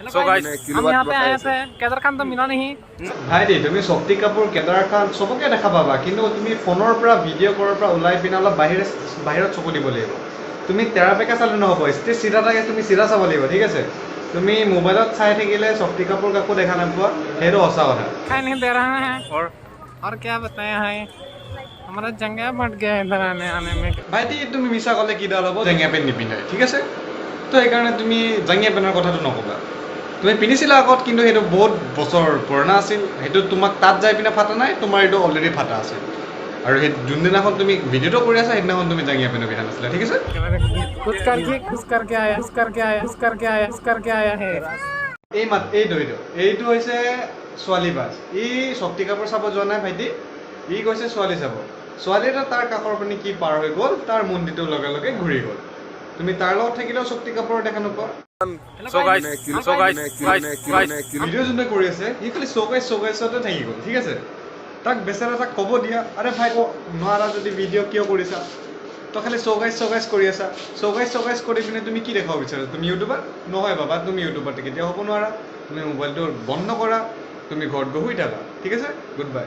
so guys हम यहाँ पे आए थे केदार खान तो मिला नहीं ভাইটি তুমি শক্তি কাপুৰ কেদাৰ খান চবকে দেখা পাবা কিন্তু তুমি ফোনৰ পৰা ভিডিঅ' কৰাৰ পৰা ওলাই পিনে অলপ বাহিৰত চকু দিব লাগিব তুমি তেৰাপেকা চালে নহ'ব ষ্টেজ চিধা থাকে তুমি চিধা চাব লাগিব ঠিক আছে তুমি মোবাইলত চাই থাকিলে শক্তি কাপুৰ কাকো দেখা নাপোৱা সেইটো সঁচা কথা खाई नहीं दे रहे हैं और क्या बताया है हमारा जंगा बढ़ गया इधर आने में ভাইটি তুমি মিছা ক'লে কিডাল হ'ব জেঙীয়া পেণ্ট নিপিন্ধে ঠিক আছে তো সেইকাৰণে তুমি জেঙীয়া পেণ্টৰ কথাটো নক'বা তুমি পিন্ধিছিলা আগত কিন্তু সেইটো বহুত বছৰ পুৰণা আছিল সেইটো তোমাক তাত যাই পিনে ফাটা নাই তোমাৰ এইটো অলৰেডি ফাটা আছিল আৰু সেই যোনদিনাখন তুমি ভিডিঅ'টো কৰি আছা সেইদিনাখন তুমি জাঙিয়া পেণ্ট পিন্ধা নাছিলা ঠিক আছে खुश करके आया खुश करके आया खुश करके आया खुश करके आया है এইটো হৈছে ছোৱালী বাছ ই শক্তি কাপুৰ চাব যোৱা নাই ভাইটি ই গৈছে ছোৱালী চাব ছোৱালী এটা তাৰ কাষৰ পিনে কি পাৰ হৈ গ'ল তাৰ মন্দিৰটোৰ লগে লগে ঘূৰি গ'ল তুমি তাৰ লগত থাকিলেও শক্তি কাপুৰৰ দেখা নোপোৱা सो गाइस ভিডিঅ' যোনে কৰি আছে সি খালি চৌকাইছতে থাকি গ'ল ঠিক আছে তাক বেচেৰা তাক ক'ব দিয়া আৰে ভাই নোৱাৰা যদি ভিডিঅ' কিয় কৰিছা তো খালি চৌকাইছ কৰি আছা চৌকাইছ কৰি পিনে তুমি কি দেখাব বিচাৰা তুমি ইউটিউবাৰ নহয় বাবা তুমি ইউটিউবাৰ কেতিয়াও হ'ব নোৱাৰা তুমি মোবাইলটো বন্ধ কৰা তুমি ঘৰত গৈ শুই থাকা ঠিক আছে গুড বাই